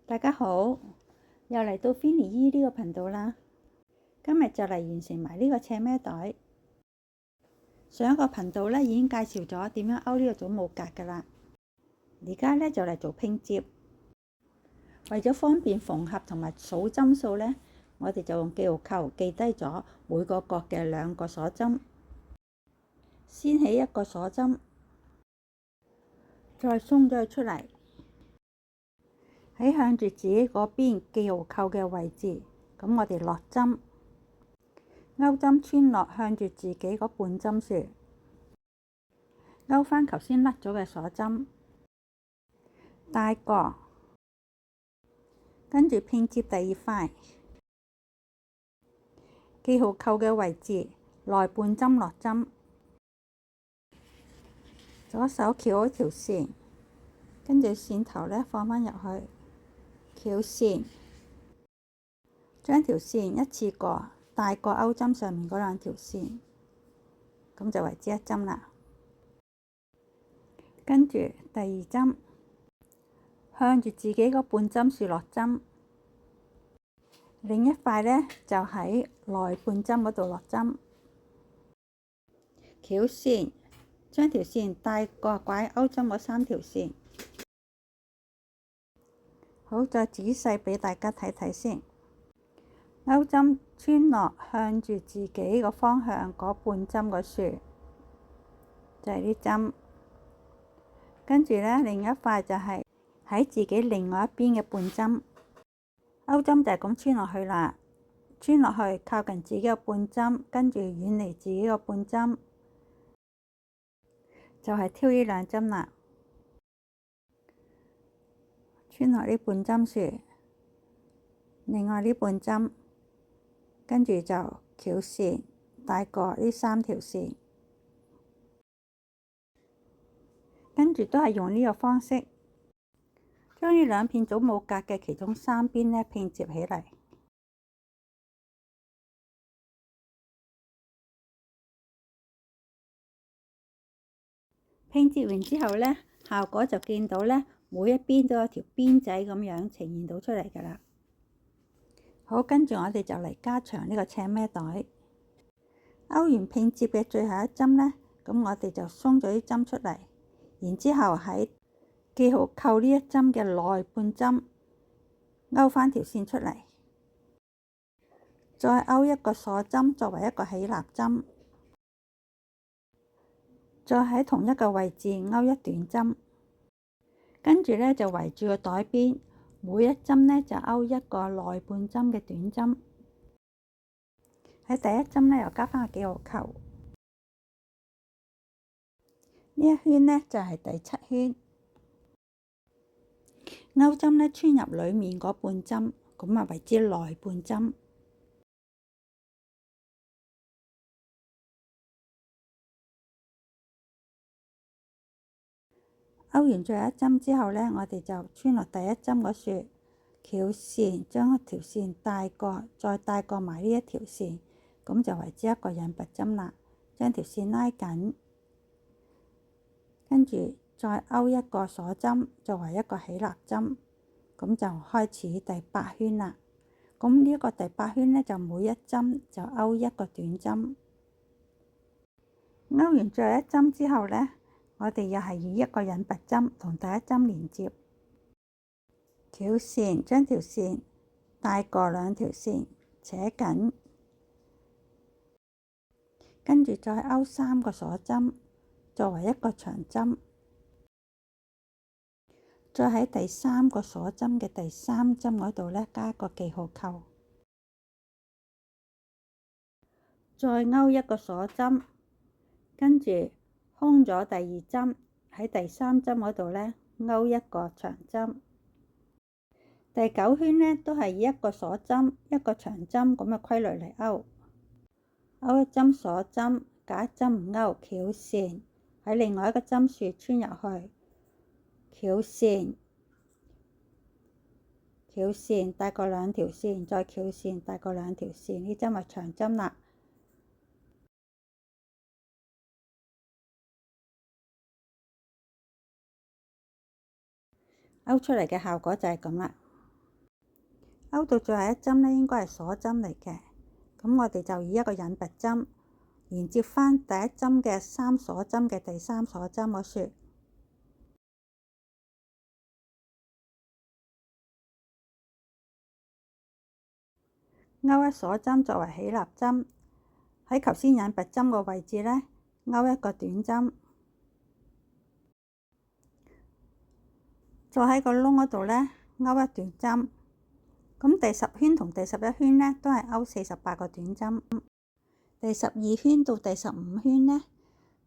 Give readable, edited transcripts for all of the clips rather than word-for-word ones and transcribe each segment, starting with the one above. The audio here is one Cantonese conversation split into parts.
大家好，又嚟到 Finny 姨呢個頻道啦。今日就嚟完成埋呢個斜孭袋。上一個頻道咧已經介紹咗點樣勾呢個祖母格噶啦。而家咧就嚟做拼接。為咗方便縫合同埋數針數咧，我哋就用記號扣記低咗每個角嘅2個鎖針。先起一個鎖針，再鬆咗佢出嚟。喺向住自己嗰邊記號扣嘅位置，咁我哋落針，勾針穿落向住自己嗰半針處，勾返頭先甩咗嘅鎖針，帶過，跟住拼接第二塊，記號扣嘅位置內半針落針，左手翹好條線，跟住線頭咧放返入去。翹線，將條線一次過帶過勾針上面嗰2條線，咁就為之一針啦。跟住第二針，向住自己嗰半針處落針，另一塊呢就喺內半針嗰度落針，翹線，將條線帶過掛勾針嗰3條線。好，再仔細俾大家睇睇先。勾針穿落向住自己個方向嗰半針嗰處，就係呢針。跟住呢，另一塊就係喺自己另外一邊嘅半針。勾針就係咁穿落去啦，穿落去靠近自己個半針，跟住遠離自己個半針，就係挑呢2針啦。穿落呢半針處，另外呢半針，跟住就翹線帶過呢3條線，跟住都係用呢個方式，將呢2片祖母格嘅其中3邊呢拼接起嚟。拼接完之後呢，效果就見到呢，每一邊都有條邊仔咁樣呈現到出嚟噶啦。好，跟住我哋就嚟加長呢個斜孭袋。勾完拼接嘅最後一針呢，咁我哋就鬆咗啲針出嚟，然之後喺記號扣呢一針嘅內半針勾返條線出嚟，再勾一個鎖針作為一個起立針，再喺同一個位置勾一短針，跟住呢就圍住個袋邊，每一針呢就勾一個內半針嘅短針。喺第一針呢又加返個記號扣，呢一圈呢就係第7圈。勾針呢穿入裡面嗰半針，咁啊為之內半針。勾完最後一針之後呢，我哋就穿落第一針嗰處，翹線將條線帶過，再帶過埋呢一條線，咁就為之一個引拔針啦。將條線拉緊，跟住再勾一個鎖針作為一個起立針，咁就開始第8圈啦。咁呢一個第8圈呢，就每一針就勾一個短針。勾完最後一針之後呢，我哋又係以一個引拔針同第一針連接，翹線將條線帶過2條線，扯緊，跟住再勾3個鎖針作為一個長針，再喺第3個鎖針嘅第3針嗰度呢，加個記號扣，再勾一個鎖針，跟住空咗第2針，喺第3針嗰度呢，勾一個長針。第9圈呢，都係以一個鎖針一個長針咁嘅規律嚟勾。勾一針鎖針，隔一針唔勾，翹線喺另外一個針處穿入去，翹線，翹線帶過2條線，再翹線帶過2條線，呢針係長針啦。勾出嚟嘅效果就係咁啦。勾到最後一針呢，應該係鎖針嚟嘅。咁我哋就以一個引拔針連接返第一針嘅3鎖針嘅第3鎖針嗰處，勾一鎖針作為起立針。喺頭先引拔針個位置呢，勾一個短針，再喺個窿嗰度呢，勾一短針。咁第10圈同第11圈呢，都係勾48個短針。第12圈到第15圈呢，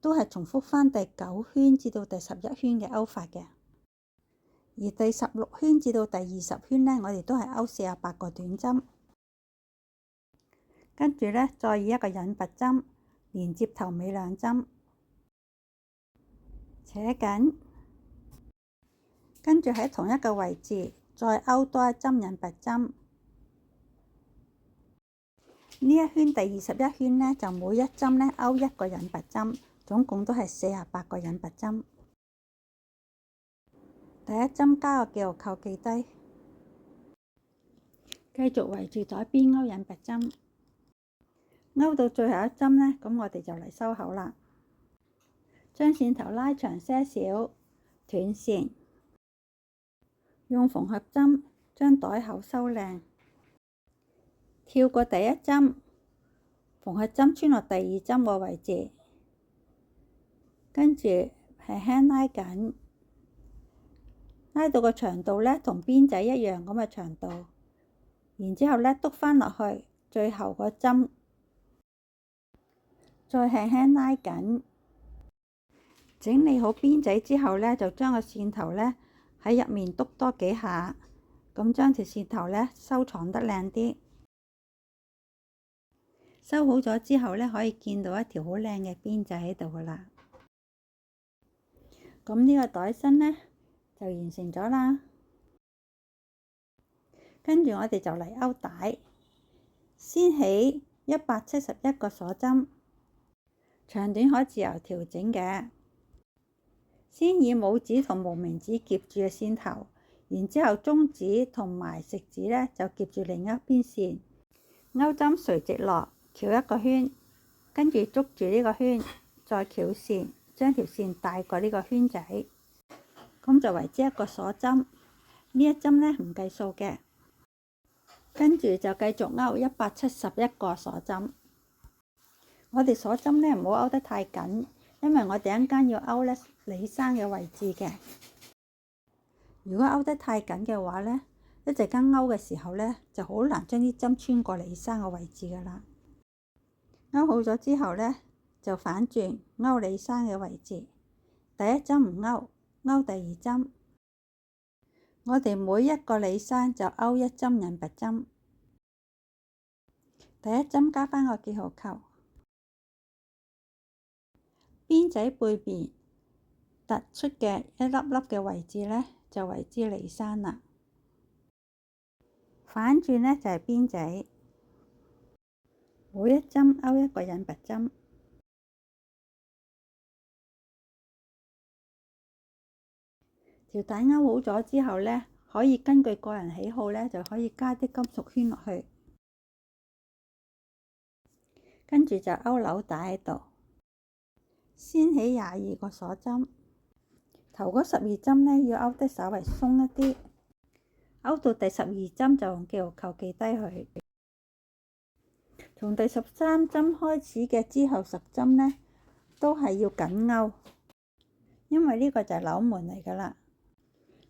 都係重複返第9圈至到第11圈嘅勾法嘅。而第16圈至到第20圈呢，我哋都係勾48個短針。跟住呢，再以一個引拔針連接頭尾2針，扯緊，跟住喺同一個位置再勾多一針引拔針。呢一圈第21圈呢，就每一針呢勾一個引拔針，總共都係48個引拔針。第一針加個記號扣記低，繼續圍住袋邊勾引拔針，勾到最後一針呢，咁我哋就嚟收口啦。將線頭拉長些少，斷線，用縫合針將袋口收靚，跳過第一針，縫合針穿落第二針個位置，跟住輕輕拉緊，拉到個長度呢同邊仔一樣咁嘅長度，然之後呢篤返落去最後個針，再輕輕拉緊，整理好邊仔之後呢，就將個線頭呢喺入面篤多幾下，咁將條線頭呢收藏得靚啲。收好咗之後呢，可以見到一條好靚嘅邊仔喺度噶啦。咁呢個袋身呢，就完成咗啦。跟住我哋就嚟勾帶，先起171個鎖針，長短可自由調整嘅。先以拇指同無名指夾住嘅線頭，然之後中指同埋食指呢，就夾住另一邊線，勾針垂直落，翹一個圈，跟住捉住呢個圈，再翹線，將條線帶過呢個圈仔，咁就為之一個鎖針。呢一針呢唔計數嘅，跟住就繼續勾171個鎖針。我哋鎖針呢唔好勾得太緊，因為我哋一陣間要勾呢里生嘅位置嘅。如果勾得太緊嘅話呢，一陣間勾嘅時候呢，就好難將啲針穿過里生嘅位置噶啦。勾好咗之後呢，就反轉勾里生嘅位置。第一針唔勾，勾第二針。我哋每一個里生就勾一針引拔針。第一針加返個記號扣，邊仔背面突出嘅一粒粒嘅位置呢，就為之里生啦。反轉呢，就係邊仔。每一針勾一個引拔針，條帶勾好咗之後呢，可以根據個人喜好呢，就可以加啲金屬圈落去，跟住就勾紐帶喺度。先起22個鎖針，頭嗰12針呢，要勾得稍微鬆一啲，勾到第12針就用記號扣記低佢。從第13針開始嘅之後10針呢，都係要緊勾，因為呢個就係紐門嚟噶啦。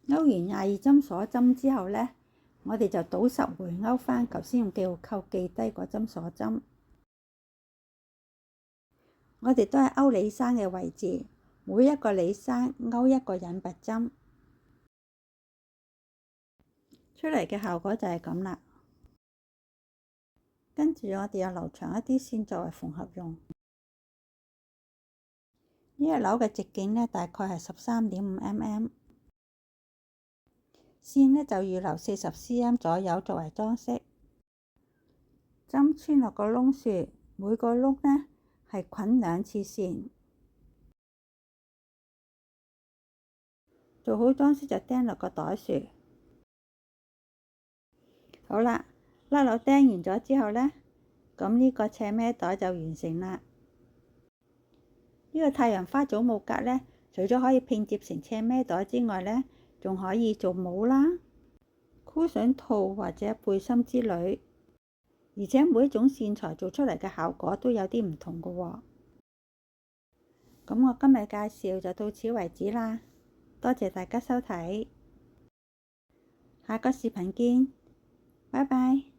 勾完22針鎖針之後呢，我哋就倒10回勾返頭先用記號扣記低嗰針鎖針。我哋都係勾里生嘅位置，每一個里生勾一個引拔針，出嚟嘅效果就係咁啦。跟住我哋又留長一啲線作為縫合用。呢個紐嘅直徑呢，大概係13.5mm， 線呢就預留40 cm 左右作為裝飾。針穿落個窿處，每個窿呢係捆2次線。做好裝飾就釘落個袋處。好啦，甩鈕釘完咗之後呢，咁呢個斜孭袋就完成啦。呢個太陽花祖母格呢，除咗可以拼接成斜孭袋之外呢，仲可以做帽啦、箍筍套或者背心之類。而且每一種線材做出嚟嘅效果都有啲唔同㗎喎。咁我今日介紹就到此為止啦，多謝大家收睇，下個視頻見，拜拜。